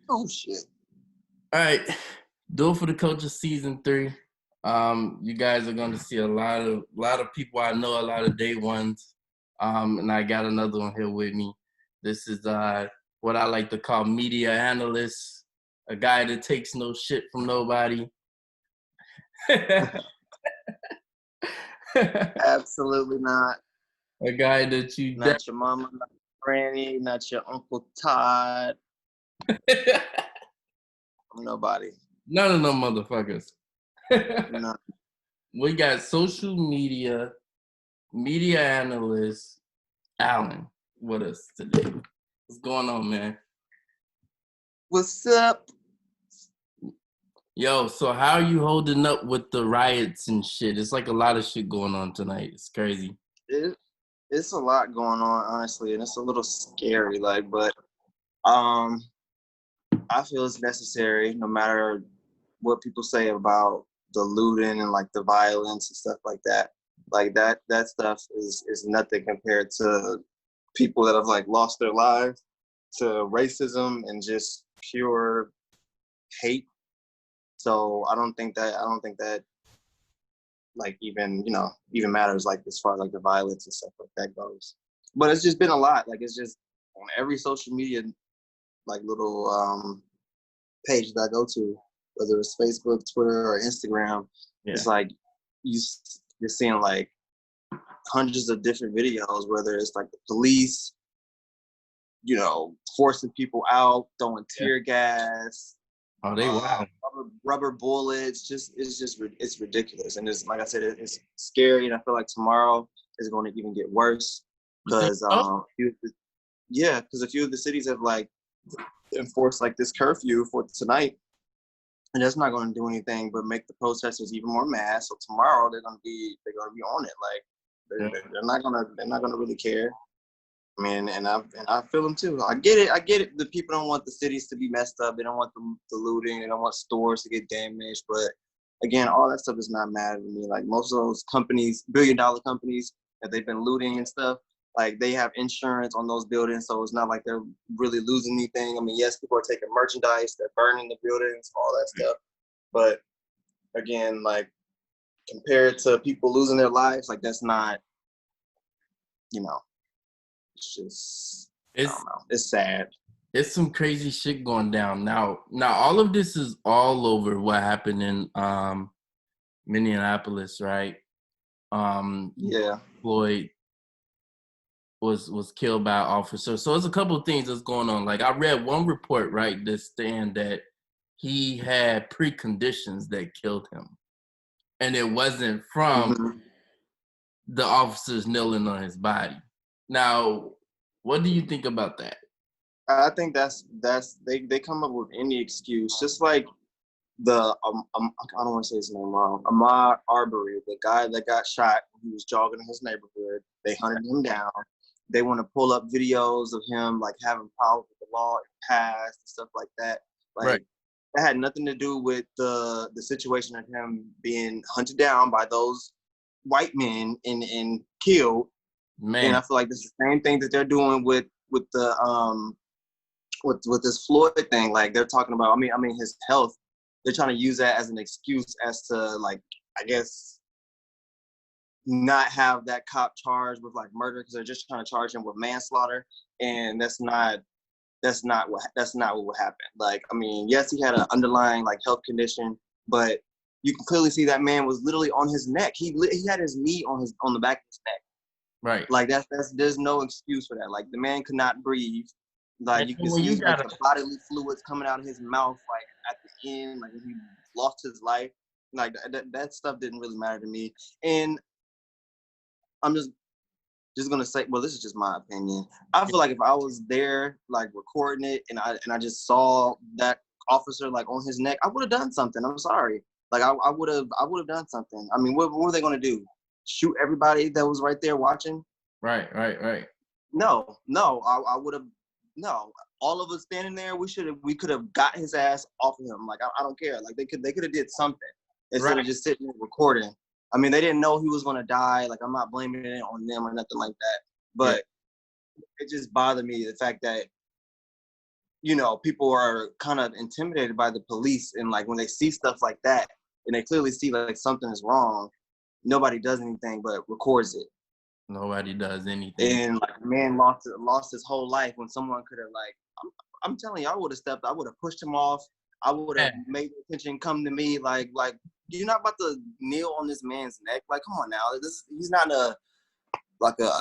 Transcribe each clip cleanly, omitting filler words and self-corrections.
Oh shit. All right. Do it for the Culture season 3. You guys are gonna see a lot of people I know, a lot of day ones. And I got another one here with me. This is what I like to call media analyst, a guy that takes no shit from nobody. Absolutely not. A guy that you Not your mama, not your granny, not your Uncle Todd. Nobody. None of them motherfuckers. No. We got social media analyst Alan with us today. What's going on, man? What's up? Yo, so how are you holding up with the riots and shit? It's like a lot of shit going on tonight. It's crazy. It's a lot going on, honestly, and it's a little scary. But I feel it's necessary, no matter what people say about the looting and like the violence and stuff like that. Like that stuff is nothing compared to people that have like lost their lives to racism and just pure hate. So I don't think that like even matters, like as far as like the violence and stuff like that goes. But it's just been a lot. Like it's just on every social media like little page that I go to, whether it's Facebook, Twitter, or Instagram, It's like you're seeing like hundreds of different videos, whether it's like the police, forcing people out, throwing tear gas. Oh, they wild. Rubber bullets. It's ridiculous, and it's like I said, it's scary, and I feel like tomorrow is going to even get worse because a few of the cities have like enforced like this curfew for tonight, and that's not going to do anything but make the protesters even more mad. So tomorrow they're going to be on it. Like they're not gonna really care. I mean, and I feel them too. I get it. The people don't want the cities to be messed up. They don't want the looting. They don't want stores to get damaged. But again, all that stuff does not matter to me. Like most of those companies, billion-dollar companies that they've been looting and stuff, like they have insurance on those buildings, so it's not like they're really losing anything. I mean, yes, people are taking merchandise, they're burning the buildings, all that stuff. But again, like compared to people losing their lives, like that's not, it's just, I don't know. It's sad. It's some crazy shit going down now. All of this is all over what happened in Minneapolis, right? Floyd was killed by an officer. So there's a couple of things that's going on. Like I read one report, right, that's saying that he had preconditions that killed him, and it wasn't from the officers kneeling on his body. Now, what do you think about that? I think that's they come up with any excuse, just like the I don't want to say his name wrong. Ahmaud Arbery, the guy that got shot when he was jogging in his neighborhood. They hunted him down. They want to pull up videos of him like having problems with the law and past and stuff like that. Like that had nothing to do with the situation of him being hunted down by those white men and killed. Man. And I feel like it's the same thing that they're doing with the with this Floyd thing. Like they're talking about, I mean his health. They're trying to use that as an excuse as to like, I guess, not have that cop charged with like murder because they're just trying to charge him with manslaughter, and that's not what happened. Like, I mean, yes, he had an underlying like health condition, but you can clearly see that man was literally on his neck. He had his knee on the back of his neck. Right. Like there's no excuse for that. Like the man could not breathe. Like you can see like the bodily fluids coming out of his mouth, like at the end, like when he lost his life. Like that stuff didn't really matter to me. And I'm just gonna say, well, this is just my opinion. I feel like if I was there, like recording it, and I just saw that officer like on his neck, I would have done something. I'm sorry. Like I would have done something. I mean, what were they gonna do? Shoot everybody that was right there watching? Right. No, I would have. No, all of us standing there, we could have got his ass off of him. Like I don't care. Like they could have did something instead of just sitting there recording. I mean, they didn't know he was gonna die. Like I'm not blaming it on them or nothing like that. But it just bothered me the fact that people are kind of intimidated by the police, and like when they see stuff like that and they clearly see like something is wrong, nobody does anything but records it. Nobody does anything. And like the man lost his whole life when someone could have like, I'm telling you, I would have stepped, I would have pushed him off. I would have made the attention come to me. Like you're not about to kneel on this man's neck. Like, come on now, he's not a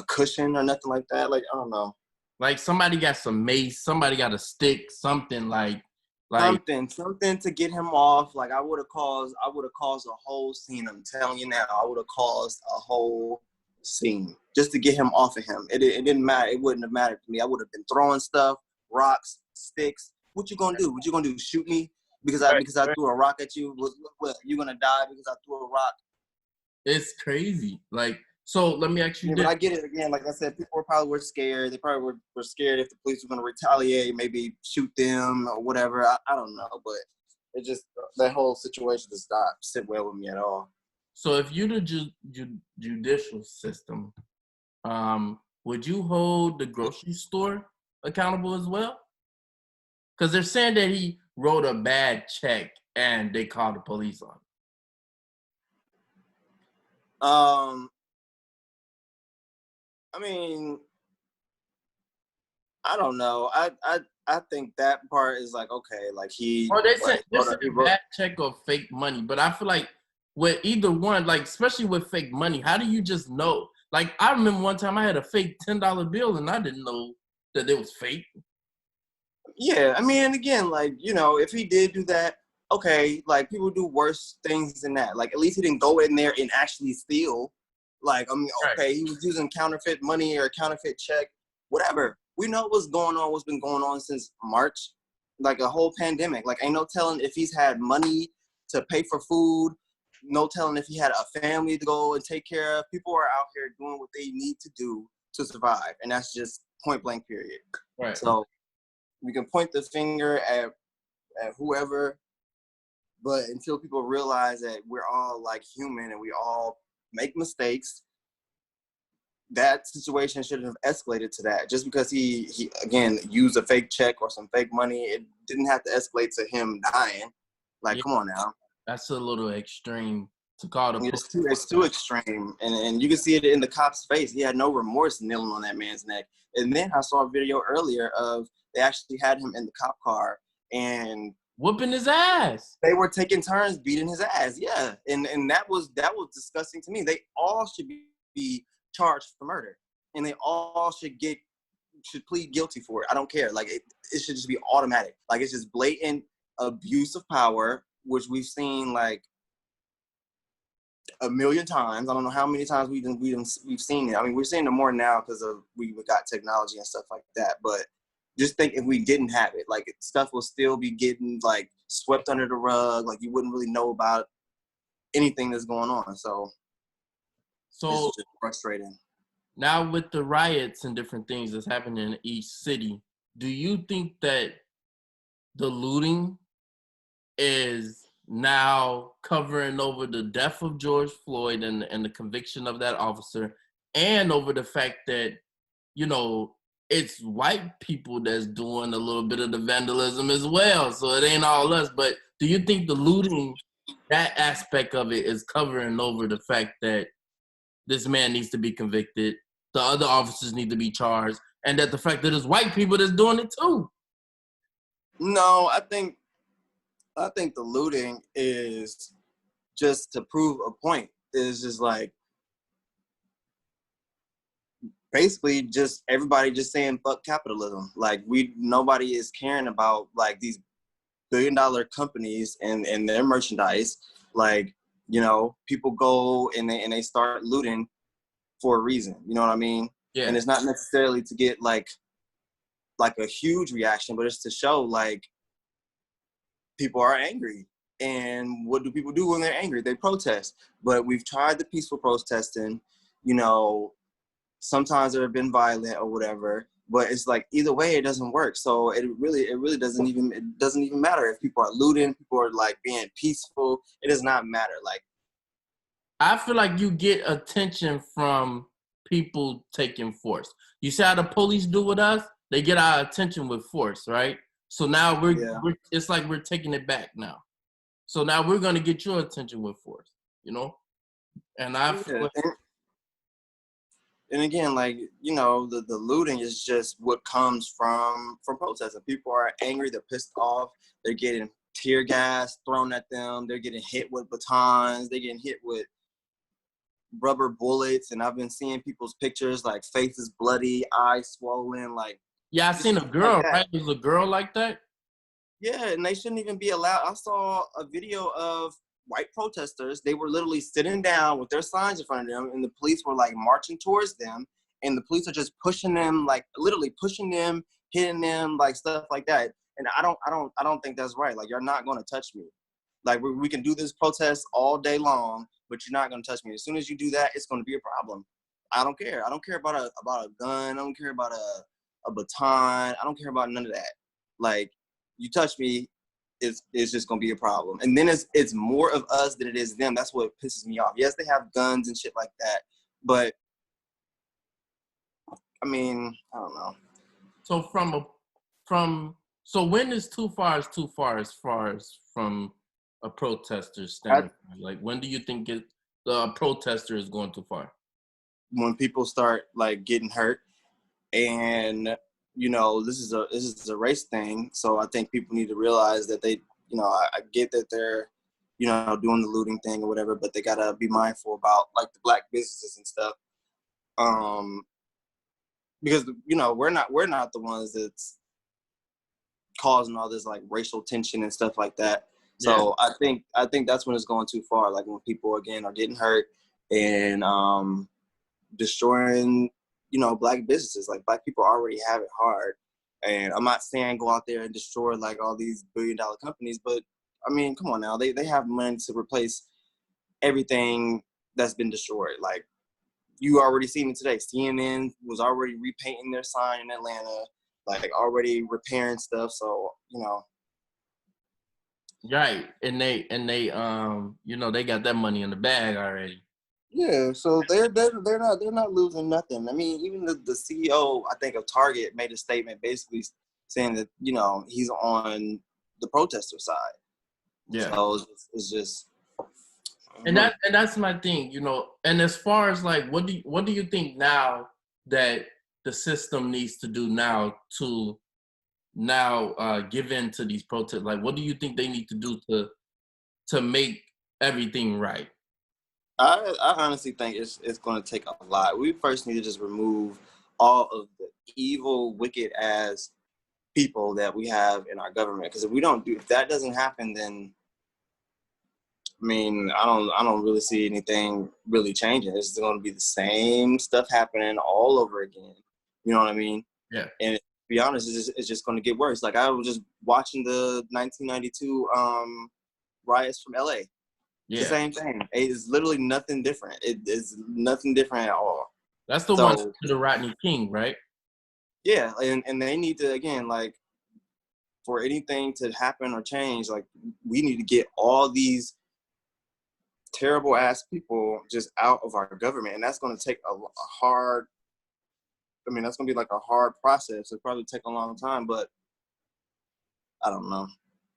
cushion or nothing like that. Like, I don't know. Like somebody got some mace, somebody got a stick, something like something to get him off. Like I would have caused a whole scene. I'm telling you now, I would have caused a whole scene just to get him off of him. It didn't matter. It wouldn't have mattered to me. I would have been throwing stuff, rocks, sticks. What you gonna do? What you gonna do? Shoot me because I threw a rock at you? What you gonna die because I threw a rock? It's crazy. Like, so let me ask you this. But I get it again. Like I said, people probably were scared. They probably were scared if the police were going to retaliate, maybe shoot them or whatever. I don't know. But it just, that whole situation does not sit well with me at all. So if you're the judicial system, would you hold the grocery store accountable as well? Because they're saying that he wrote a bad check and they called the police on him. I mean, I don't know. I think that part is like, okay, like he. Or they said bad check or fake money, but I feel like with either one, like especially with fake money, how do you just know? Like I remember one time I had a fake $10 bill and I didn't know that it was fake. Yeah, I mean, again, like if he did do that, okay, like people do worse things than that. Like at least he didn't go in there and actually steal. Like, I mean, okay, he was using counterfeit money or counterfeit check, whatever. We know what's going on, what's been going on since March, like a whole pandemic. Like, ain't no telling if he's had money to pay for food, no telling if he had a family to go and take care of. People are out here doing what they need to do to survive, and that's just point blank, period. Right. So we can point the finger at whoever, but until people realize that we're all like human and we all make mistakes, that situation shouldn't have escalated to that. Just because he again used a fake check or some fake money, it didn't have to escalate to him dying. Like, come on now. That's a little extreme to call the police. It's too extreme. And you can see it in the cop's face. He had no remorse kneeling on that man's neck. And then I saw a video earlier of they actually had him in the cop car and whooping his ass. They were taking turns beating his ass. Yeah. And that was disgusting to me. They all should be charged for murder. And they all should plead guilty for it. I don't care. Like it should just be automatic. Like it's just blatant abuse of power, which we've seen like a million times. I don't know how many times we've seen it. I mean, we're seeing it more now because we got technology and stuff like that. But just think if we didn't have it, like stuff will still be getting like swept under the rug. Like you wouldn't really know about anything that's going on. So it's just frustrating. Now with the riots and different things that's happening in each city, do you think that the looting is now covering over the death of George Floyd and the conviction of that officer, and over the fact that, it's white people that's doing a little bit of the vandalism as well. So it ain't all us. But do you think the looting, that aspect of it, is covering over the fact that this man needs to be convicted, the other officers need to be charged, and that the fact that it's white people that's doing it too? No, I think the looting is just to prove a point. It's just like basically just everybody just saying fuck capitalism. Like nobody is caring about like these billion-dollar companies and their merchandise. Like, people go and they start looting for a reason. You know what I mean? Yeah. And it's not necessarily to get like a huge reaction, but it's to show like people are angry. And what do people do when they're angry? They protest. But we've tried the peaceful protesting, sometimes they've been violent or whatever, but it's like either way it doesn't work. So it really doesn't even matter if people are looting, people are like being peaceful. It does not matter. Like I feel like you get attention from people taking force. You see how the police do with us? They get our attention with force, right? So now Yeah. it's like we're taking it back now. So now we're gonna get your attention with force, you know? And I feel Yeah. And again, like, you know, the looting is just what comes from protesting. People are angry, they're pissed off, they're getting tear gas thrown at them, they're getting hit with batons, they're getting hit with rubber bullets, and I've been seeing people's pictures, like faces bloody, eyes swollen, like yeah, I just seen a like girl, that. right? There's a girl like that. Yeah, and they shouldn't even be allowed. I saw a video of white protesters. They were literally sitting down with their signs in front of them, and the police were like marching towards them, and the police are just pushing them, like literally pushing them, hitting them, like stuff like that. And I don't think that's right. Like, you're not going to touch me. Like, we can do this protest all day long, but you're not going to touch me. As soon as you do that, it's going to be a problem. I don't care. I don't care about a gun. I don't care about a baton. I don't care about none of that. Like, you touch me, it's just gonna be a problem. And then it's more of us than it is them. That's what pisses me off. Yes, they have guns and shit like that, but I mean, I don't know. So so when is too far as as far as from a protester standpoint? Like, when do you think the protester is going too far? When people start like getting hurt, and you know, this is a race thing, so I think people need to realize that they, you know, I get that they're, you know, doing the looting thing or whatever, but they gotta be mindful about like the black businesses and stuff. Because you know, we're not the ones that's causing all this like racial tension and stuff like that. Yeah. So I think that's when it's going too far. Like, when people again are getting hurt and destroying, you know, black businesses. Like, black people already have it hard. And I'm not saying go out there and destroy like all these billion-dollar companies, but I mean, come on now, they have money to replace everything that's been destroyed. Like, you already seen it today. CNN was already repainting their sign in Atlanta, like already repairing stuff. So, you know. Right. And they you know, they got that money in the bag already. Yeah, so they're not losing nothing. I mean, even the CEO, I think, of Target made a statement basically saying that, you know, he's on the protester side. Yeah. So it's just. And that's my thing, you know. And as far as like, what do you think now that the system needs to do now to give in to these protests? Like, what do you think they need to do to make everything right? I honestly think it's going to take a lot. We first need to just remove all of the evil, wicked ass people that we have in our government. Because if that doesn't happen, then I mean, I don't really see anything really changing. It's going to be the same stuff happening all over again. You know what I mean? Yeah. And to be honest, it's just going to get worse. Like, I was just watching the 1992 riots from LA. Yeah. It's the same thing. It's literally nothing different. It is nothing different at all. That's the one to the Rodney King, right? Yeah, and they need to, again, like, for anything to happen or change, like, we need to get all these terrible ass people just out of our government, and that's going to take a hard. I mean, that's going to be like a hard process. It'll probably take a long time, but I don't know.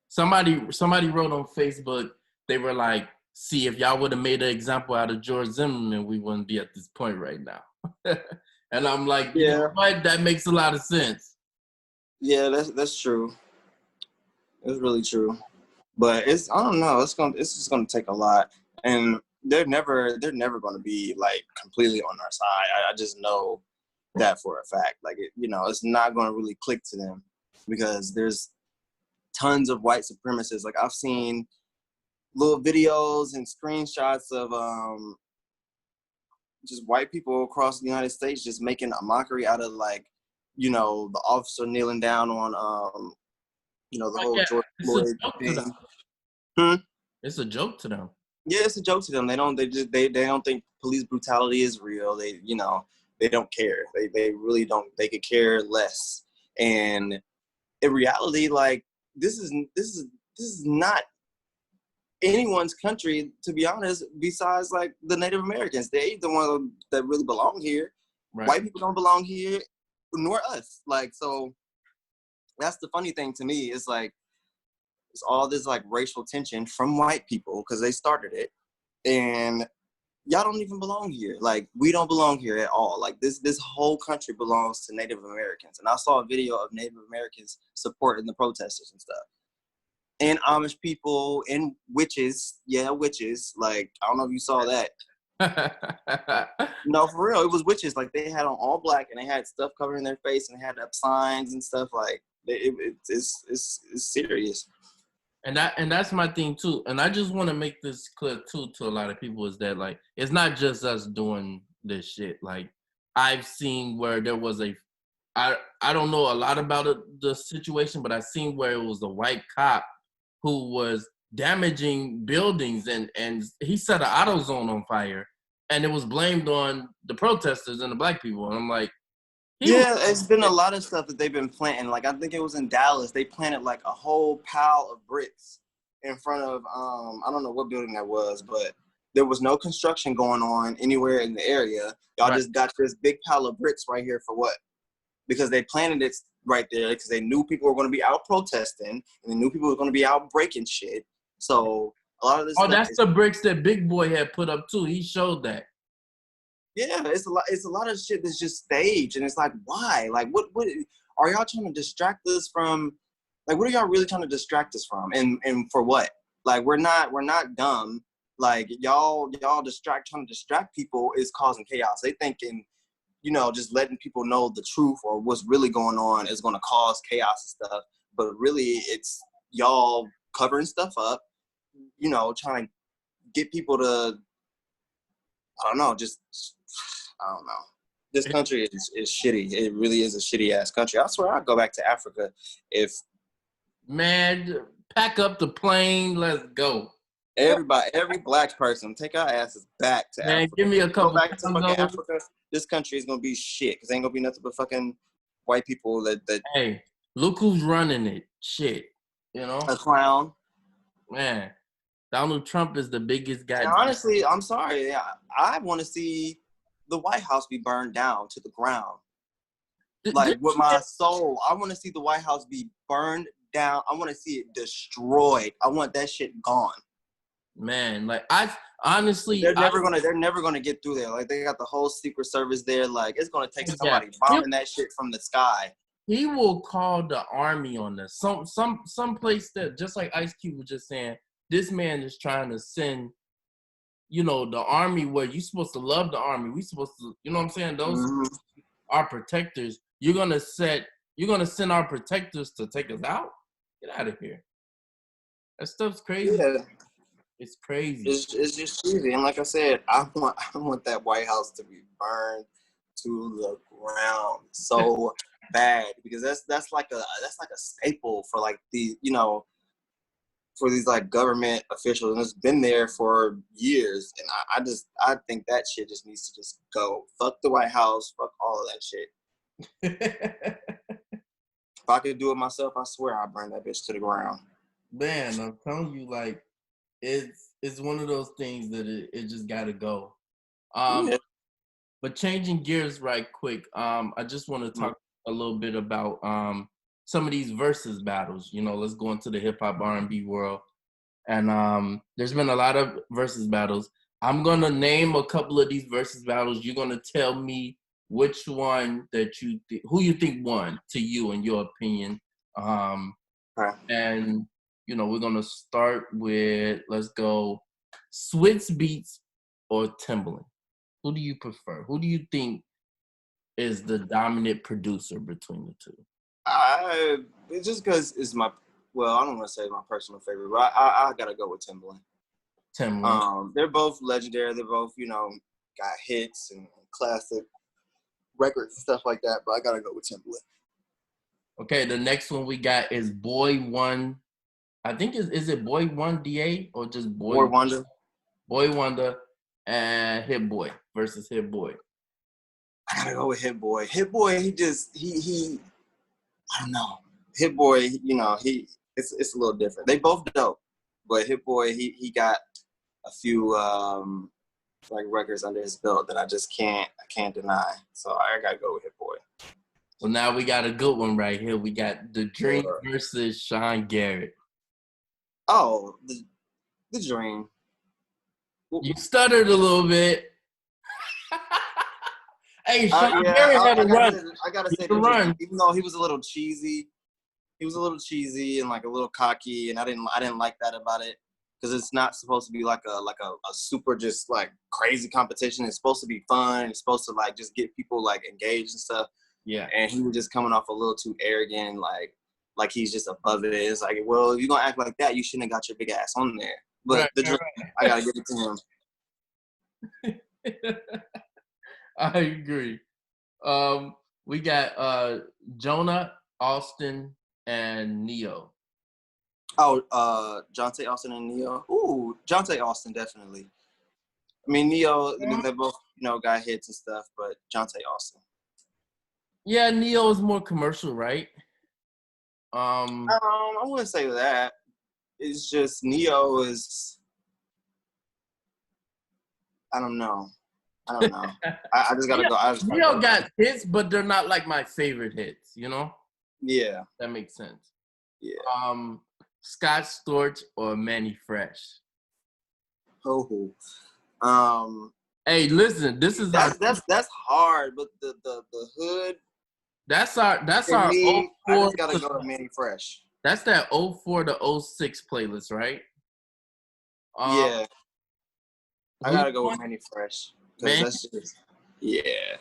Somebody wrote on Facebook. They were like, "See, if y'all would have made an example out of George Zimmerman, we wouldn't be at this point right now." And I'm like, yeah, you know what? That makes a lot of sense. Yeah, that's true. It's really true. But I don't know. It's just gonna take a lot, and they're never gonna be like completely on our side. I just know that for a fact. Like, you know, it's not gonna really click to them because there's tons of white supremacists. Like, I've seen little videos and screenshots of just white people across the United States just making a mockery out of, like, you know, the officer kneeling down on you know, the whole George Floyd thing. It's a joke to them. Yeah, it's a joke to them. They don't think police brutality is real. They, you know, they don't care. They really don't. They could care less. And in reality, like, this is not anyone's country, to be honest, besides like the Native Americans. They the ones that really belong here. Right. White people don't belong here, nor us. Like, so that's the funny thing to me. Is like it's all this like racial tension from white people because they started it, and y'all don't even belong here. Like we don't belong here at all. Like this whole country belongs to Native Americans. And I saw a video of Native Americans supporting the protesters and stuff. And Amish people and witches, yeah, witches. Like I don't know if you saw that. No, for real, it was witches. Like they had on all black and they had stuff covering their face and they had up signs and stuff. Like it's serious. And that's my thing too. And I just want to make this clear too to a lot of people is that like it's not just us doing this shit. Like I've seen where there was I don't know a lot about the situation, but I've seen where it was a white cop who was damaging buildings and he set an auto zone on fire and it was blamed on the protesters and the black people. And I'm like, it's been a lot of stuff that they've been planting. Like I think it was in Dallas. They planted like a whole pile of bricks in front of I don't know what building that was, but there was no construction going on anywhere in the area. Y'all just got this big pile of bricks right here for what? Because they planted it right there because they knew people were going to be out protesting and they knew people were going to be out breaking shit. So a lot of this. Oh, that's the bricks that Big Boy had put up too. He showed that. Yeah, it's a lot of shit that's just staged, and it's like, why? Like, what are y'all trying to distract us from? Like, what are y'all really trying to distract us from? And for what? Like, we're not dumb. Like, y'all trying to distract people is causing chaos. They thinking, just letting people know the truth or what's really going on is going to cause chaos and stuff. But really, it's y'all covering stuff up. Trying to get people to, I don't know. This country is shitty. It really is a shitty ass country. I swear I'd go back to Africa if. Man, pack up the plane. Let's go. Every black person, take our asses back to Africa. Give me a couple. Go back to fucking Africa. This country is gonna be shit because ain't gonna be nothing but fucking white people that. Hey, look who's running it. Shit, a clown. Man, Donald Trump is the biggest guy. And honestly, I'm sorry. I want to see the White House be burned down to the ground. Like with my soul, I want to see the White House be burned down. I want to see it destroyed. I want that shit gone. Man, like I honestly, they're never gonna get through there. Like they got the whole Secret Service there. Like it's gonna take somebody bombing that shit from the sky. He will call the army on this. Some place that just like Ice Cube was just saying, this man is trying to send, the army where you're supposed to love the army. We supposed to, you know what I'm saying? Those are protectors. You're gonna send our protectors to take us out? Get out of here. That stuff's crazy. Yeah. It's crazy. It's just crazy. And like I said, I want that White House to be burned to the ground so bad because that's like a staple for like the for these like government officials, and it's been there for years. And I think that shit just needs to just go. Fuck the White House. Fuck all of that shit. If I could do it myself, I swear I'd burn that bitch to the ground. Man, I'm telling you, like. It's one of those things that it just gotta go. But changing gears right quick, I just want to talk a little bit about some of these versus battles. Let's go into the hip hop R&B world, and there's been a lot of versus battles. I'm gonna name a couple of these versus battles. You're gonna tell me which one that who you think won to you in your opinion, and. We're going to start with, let's go, Swizz Beatz or Timbaland. Who do you prefer? Who do you think is the dominant producer between the two? It's just because it's I don't want to say my personal favorite, but I got to go with Timbaland. They're both legendary. They're both, got hits and classic records and stuff like that, but I got to go with Timbaland. Okay, the next one we got is Boy One. I think is it Boy One DA or just Boy Wonder? Boy Wonder and Hit Boy versus Hit Boy. I gotta go with Hit Boy. Hit Boy, he I don't know. Hit Boy, it's a little different. They both dope, but Hit Boy, he got a few like records under his belt that I can't deny. So I gotta go with Hit Boy. Well, now we got a good one right here. We got The Dream Sure. versus Sean Garrett. Oh, the Dream. You stuttered a little bit. Hey, Sean Garrett had a run. I gotta say The the run. Dream, even though he was a little cheesy. He was a little cheesy and like a little cocky, and I didn't like that about it because it's not supposed to be like a super just like crazy competition. It's supposed to be fun. It's supposed to like just get people like engaged and stuff. Yeah. And he was just coming off a little too arrogant, like he's just above it. It's like, well, if you're gonna act like that, you shouldn't have got your big ass on there. But the Dream, I gotta give it to him. I agree. We got Jonah, Austin, and Neo. Oh, Jonte Austin and Neo. Ooh, Jonte Austin definitely. I mean, Neo. I mean, they both got hits and stuff, but Jonte Austin. Yeah, Neo is more commercial, right? I wouldn't say that. It's just Neo is. I don't know. I just gotta go. Neo got hits, but they're not like my favorite hits. You know? Yeah. That makes sense. Yeah. Scott Storch or Manny Fresh. Oh. Hey, listen. This is that's hard, but the hood. That's our me, 04 I just gotta go to Manny Fresh. That's that 04 to 06 playlist, right? Yeah. I gotta go with Manny Fresh. Because that's just, yeah.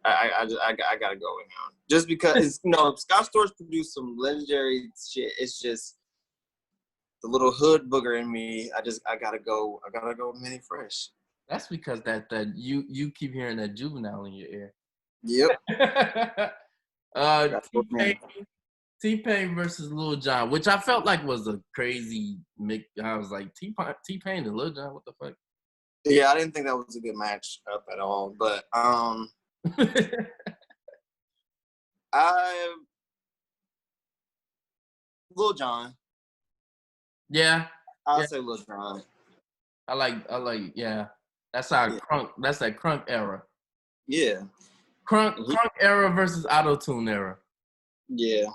I gotta go with him. Just because Scott Storch produced some legendary shit. It's just the little hood booger in me. I gotta go with Manny Fresh. That's because that you keep hearing that Juvenile in your ear. Yep. T-Pain versus Lil Jon, which I felt like was a crazy mix. I was like, T-Pain and Lil Jon, what the fuck? Yeah, I didn't think that was a good match up at all. But Lil Jon. Yeah. I'll say Lil Jon. I like, yeah. That's our crunk. That's that crunk era. Yeah. Crunk era versus auto-tune era. Yeah.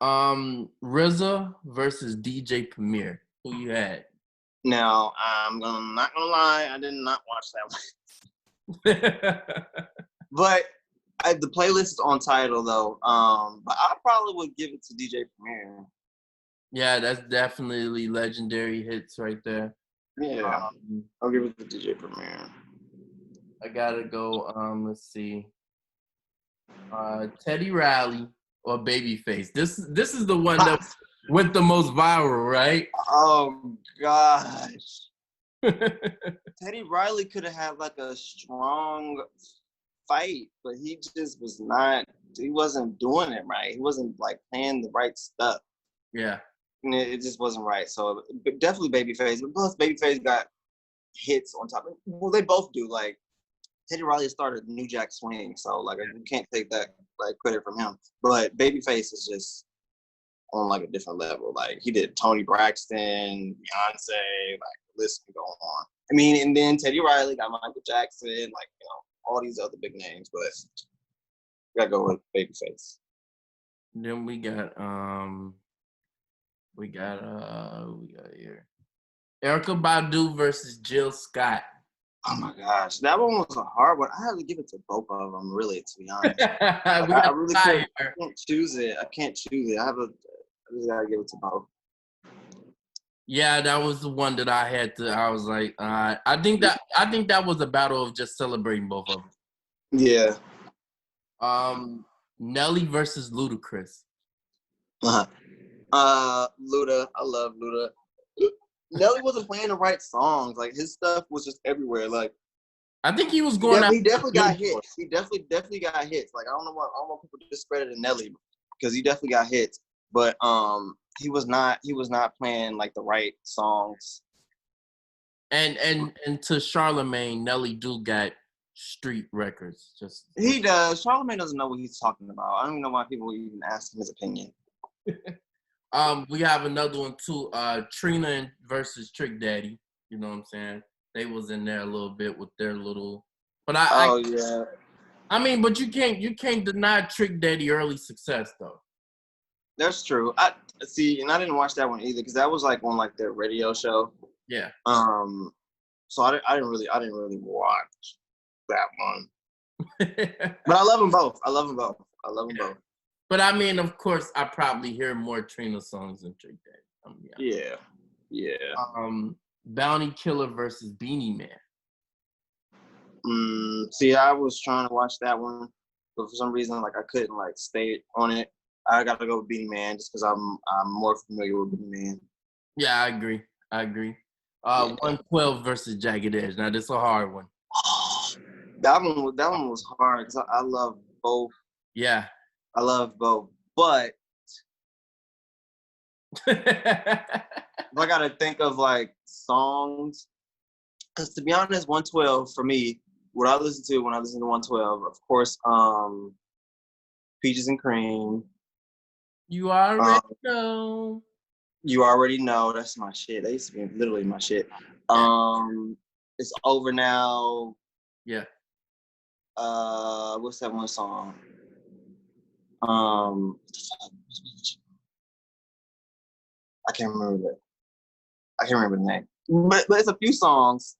RZA versus DJ Premier. Who you had? Now, I'm not gonna lie, I did not watch that one. But the playlist is on Tidal though. But I probably would give it to DJ Premier. Yeah, that's definitely legendary hits right there. Yeah, I'll give it to DJ Premier. I gotta go. Let's see. Teddy Riley or Babyface. This is the one that went the most viral, right? Oh gosh. Teddy Riley could have had like a strong fight, but he just was not. He wasn't doing it right. He wasn't like playing the right stuff. Yeah. And it just wasn't right. So definitely Babyface. But plus Babyface got hits on top of it. Well, they both do. Like Teddy Riley started New Jack Swing, so like you can't take that like credit from him. But Babyface is just on like a different level. Like he did Tony Braxton, Beyonce, like the list can go on. I mean, and then Teddy Riley got Michael Jackson, like all these other big names, but we gotta go with Babyface. Then we got here Erykah Badu versus Jill Scott. Oh my gosh, that one was a hard one. I had to give it to both of them, really, to be honest. I really can't choose it. I just gotta give it to both. Yeah, that was the one that I had to. I was like, I think that was a battle of just celebrating both of them. Yeah. Nelly versus Ludacris. Luda, I love Luda. Nelly wasn't playing the right songs. Like his stuff was just everywhere. Like I think he was going. He definitely got hits. He definitely got hits. Like I don't want people discrediting Nelly because he definitely got hits. But he was not playing like the right songs. And to Charlemagne, Nelly do got street records. Just he does. Charlemagne doesn't know what he's talking about. I don't even know why people even ask him his opinion. We have another one too. Trina versus Trick Daddy. You know what I'm saying? They was in there a little bit with their little. But I mean, but you can't deny Trick Daddy early success though. That's true. I see, and I didn't watch that one either because that was like on like their radio show. Yeah. So I didn't really watch that one. But I love them both. I love them both. But I mean, of course, I probably hear more Trina songs than Trick Daddy. Yeah. Bounty Killer versus Beanie Man. See, I was trying to watch that one, but for some reason, like I couldn't like stay on it. I gotta go with Beanie Man just because I'm more familiar with Beanie Man. Yeah, I agree. 112 versus Jagged Edge. Now this is a hard one. That one was hard because I love both. Yeah. I love both, but if I gotta think of like songs, because to be honest, 112 for me, what I listen to when I listen to 112, of course, Peaches and Cream. You already know. You already know. That's my shit. That used to be literally my shit. It's Over Now. Yeah. What's that one song? I can't remember the name. But it's a few songs.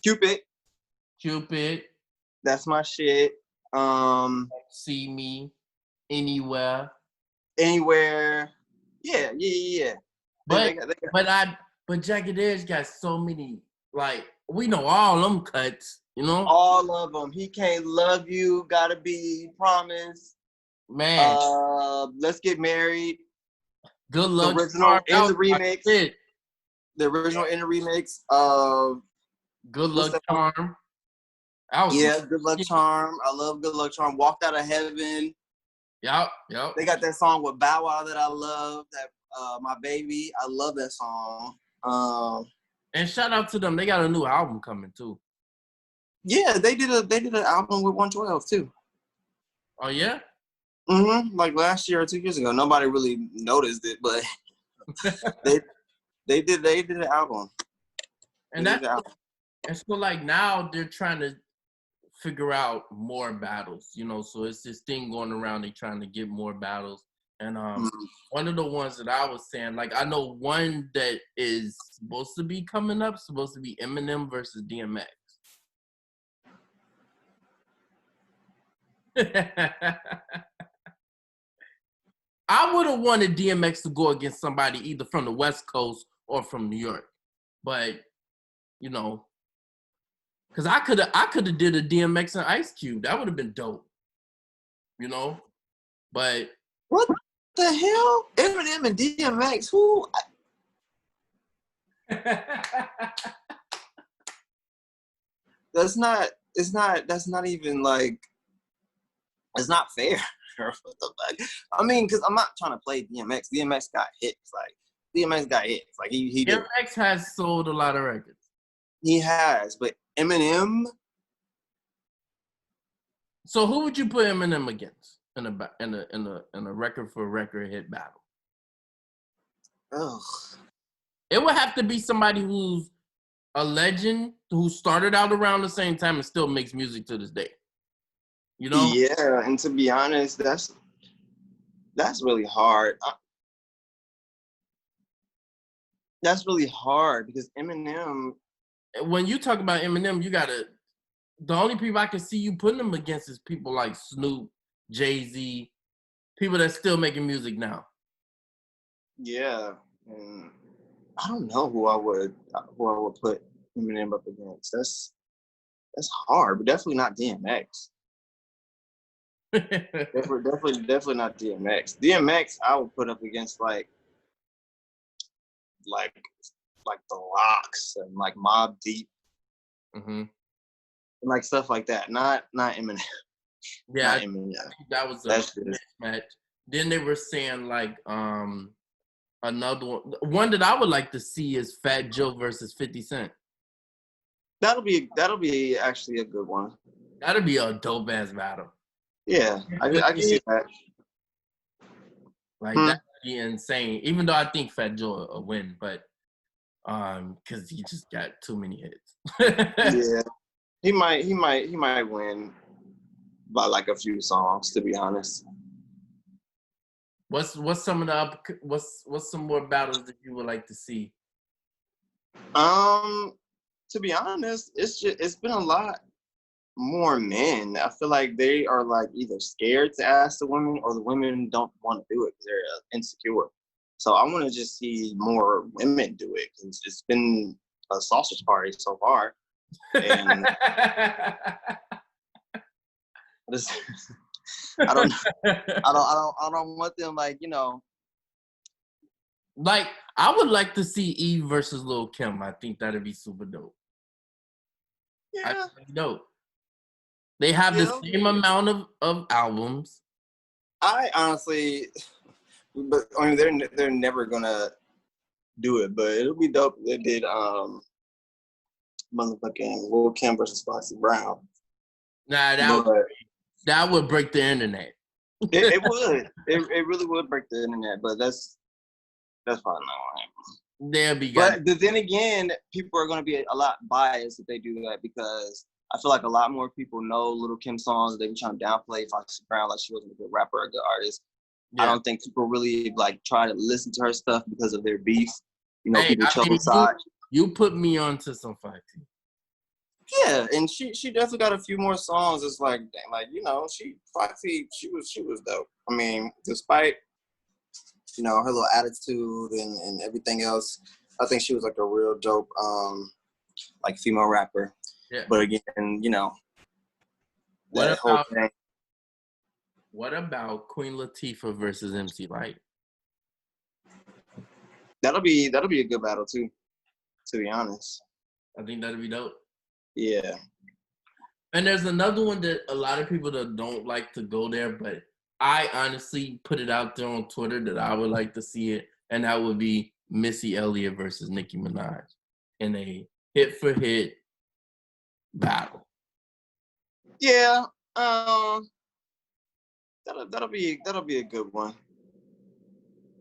Cupid. That's my shit. See Me. Anywhere. Yeah. But Jagged Edge got so many, like, we know all them cuts, you know? All of them. He Can't Love You, Gotta Be, Promise. Man. Let's Get Married. Good Luck. The original in the remix. The original in the remix of Good Luck Charm. Good Luck Charm. I love Good Luck Charm. Walked Out of Heaven. Yep. They got that song with Bow Wow that I love. That My Baby. I love that song. And shout out to them. They got a new album coming too. Yeah, they did an album with 112 too. Oh yeah? Like last year or 2 years ago. Nobody really noticed it, but they did an album. And so like now they're trying to figure out more battles, you know. So it's this thing going around. They're trying to get more battles. And one of the ones that I was saying, like I know one that is supposed to be coming up, supposed to be Eminem versus DMX. I would have wanted DMX to go against somebody either from the West Coast or from New York, but you know, because I could have did a DMX and Ice Cube. That would have been dope, you know. But what the hell, Eminem and DMX? Who? That's not even like. It's not fair. What the fuck? I mean, because I'm not trying to play DMX. DMX got hits. Like DMX got hits. Like he did. DMX has sold a lot of records. He has, but Eminem. So who would you put Eminem against in a record for record hit battle? Ugh. It would have to be somebody who's a legend, who started out around the same time and still makes music to this day. You know? Yeah, and to be honest, that's really hard. That's really hard because Eminem. When you talk about Eminem, the only people I can see you putting them against is people like Snoop, Jay-Z, people that's still making music now. Yeah, and I don't know who I would put Eminem up against. That's hard, but definitely not DMX. definitely not DMX. DMX I would put up against like the Locks and like Mobb Deep, and like stuff like that. Not Eminem. Yeah, not Eminem. That was a mismatch. Then they were saying like another one that I would like to see is Fat Joe versus 50 Cent. That'll be actually a good one. That'll be a dope ass battle. Yeah, I can see that. Like that'd be insane. Even though I think Fat Joe will win, but because he just got too many hits. Yeah, He might win by like a few songs, to be honest. What's some of the what's some more battles that you would like to see? To be honest, it's been a lot more men. I feel like they are like either scared to ask the women, or the women don't want to do it because they're insecure. So I want to just see more women do it, because it's been a sausage party so far, and I don't want them, like, you know. Like, I would like to see Eve versus Lil Kim. I think that'd be super dope. Yeah. Dope. They have the same amount of albums. I honestly, but I mean, they're never gonna do it, but it'll be dope if they did motherfucking Lil Kim versus Foxy Brown. Nah, that would break the internet. It would. It really would break the internet, but that's probably not gonna happen. They'll be but then again, people are gonna be a lot biased if they do that, because I feel like a lot more people know Lil Kim songs. They be trying to downplay Foxy Brown like she wasn't a good rapper or a good artist. Yeah. I don't think people really like try to listen to her stuff because of their beef. You know, people chose side. You put me onto some Foxy. Yeah, and she definitely got a few more songs. It's like, you know, Foxy was dope. I mean, despite, you know, her little attitude and everything else, I think she was like a real dope like female rapper. Yeah. But again, you know, that whole thing. What about Queen Latifah versus MC Lyte? That'll be a good battle too, to be honest. I think that'll be dope. Yeah. And there's another one that a lot of people that don't like to go there, but I honestly put it out there on Twitter that I would like to see it, and that would be Missy Elliott versus Nicki Minaj in a hit-for-hit battle. Yeah, that'll be a good one.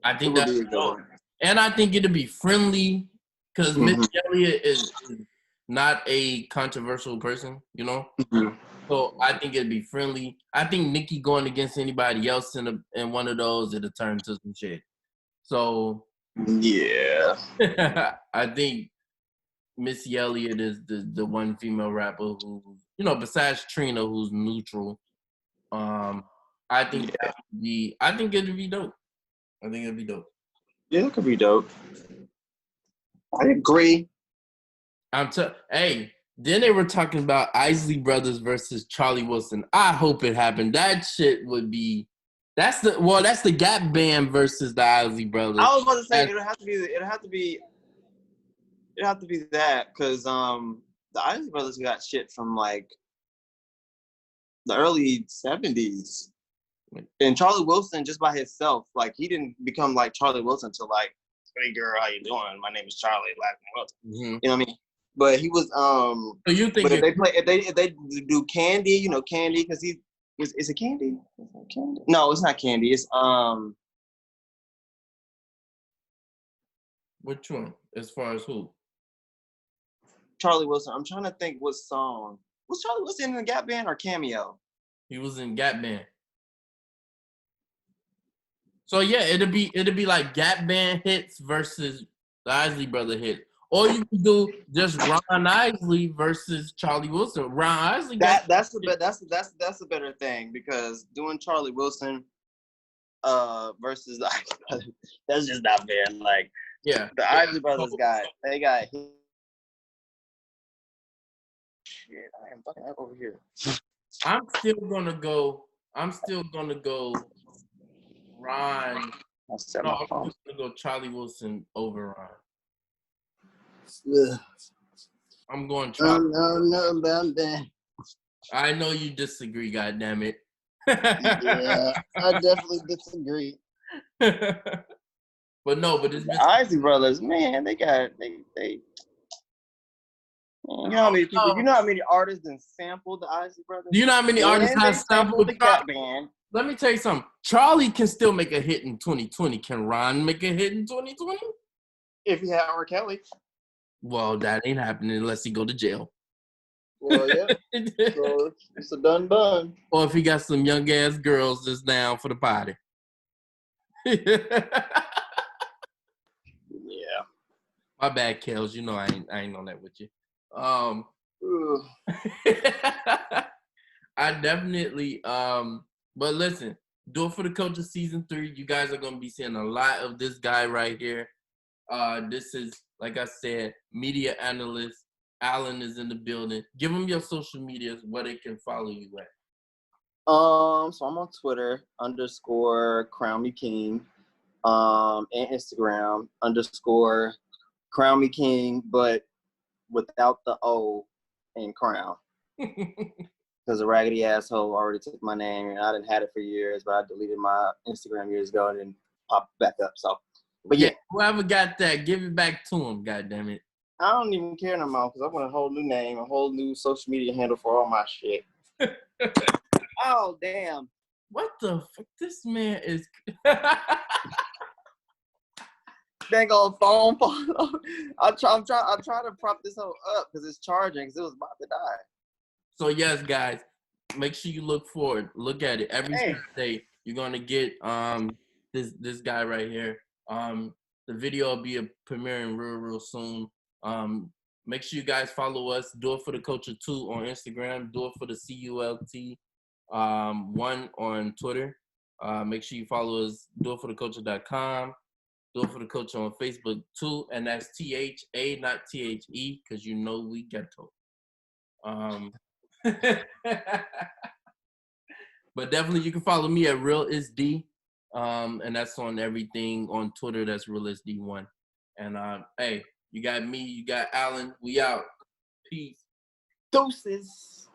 I think that'll be a good one. And I think it'll be friendly, because Missy Elliott is not a controversial person, you know? Mm-hmm. So I think it'd be friendly. I think Nicki going against anybody else in one of those, it'll turn to some shit. So yeah. I think Missy Elliott is the one female rapper who, you know, besides Trina, who's neutral. I think I think it'd be dope. I think it'd be dope. Yeah, it could be dope. I agree. Hey, then they were talking about Isley Brothers versus CharlieWilson. I hope it happened. That shit would be. That's the Gap Band versus the Isley Brothers. I was about to say it'll have to be that, because the Isley Brothers got shit from like the early 70s. And CharlieWilson, just by himself, like, he didn't become like CharlieWilson until like, hey girl, how you doing? My name is Charlie Wilson. Mm-hmm. You know what I mean? But he was So you think if they do Candy, you know, Candy, because is it Candy? Is it Candy? No, it's not Candy. It's Which one? As far as who? CharlieWilson. I'm trying to think what song. Was CharlieWilson in the Gap Band or Cameo? He was in Gap Band. So yeah, it'd be like Gap Band hits versus the Isley Brother hit. Or you could do just Ron Isley versus CharlieWilson. Ron Isley. That's a better thing, because doing CharlieWilson versus the Isley Brothers, that's just not fair. Like, yeah, the Isley Brothers got hit. Shit, I am fucking up over here. I'm still gonna go Ron. I'm just gonna go CharlieWilson over Ron. I'm going Charlie. No about that. I know you disagree, goddammit. Yeah, I definitely disagree. But it's the Isley Brothers, man, they you know how many people, you know how many artists have sampled the Isley Brothers? Do you know how many artists have sampled the Gap Band? Let me tell you something. Charlie can still make a hit in 2020. Can Ron make a hit in 2020? If he had R. Kelly. Well, that ain't happening unless he go to jail. Well, yeah. So it's a done. Or if he got some young ass girls that's down for the party. Yeah. My bad, Kels. You know I ain't on that with you. I definitely but listen, do it for the Coaches season 3. You guys are gonna be seeing a lot of this guy right here. This is, like I said, media analyst. Alan is in the building. Give them your social medias where they can follow you at. So I'm on Twitter _CrownMeKing, and Instagram _CrownMeKing, but without the O in crown. Because a raggedy asshole already took my name, and I didn't had it for years, but I deleted my Instagram years ago and then popped back up. So, but yeah, whoever got that, give it back to him. God damn it! I don't even care no more because I want a whole new name, a whole new social media handle for all my shit. Oh damn! What the fuck? This man is. Dang old phone fall. I'm trying to prop this whole up because it's charging because it was about to die. So yes, guys, make sure you look forward. Look at it every Saturday. You're gonna get this guy right here. The video will be premiering real soon. Make sure you guys follow us. Do it for the Culture 2 on Instagram. Do it for the CULT 1 on Twitter. Make sure you follow us. Do it for the culture.com. Do it for the Culture on Facebook too, and that's THA, not THE, because you know we ghetto. But definitely you can follow me at RealIsD, and that's on everything on Twitter. That's RealIsD1. And hey, you got me, you got Alan. We out. Peace. Deuces.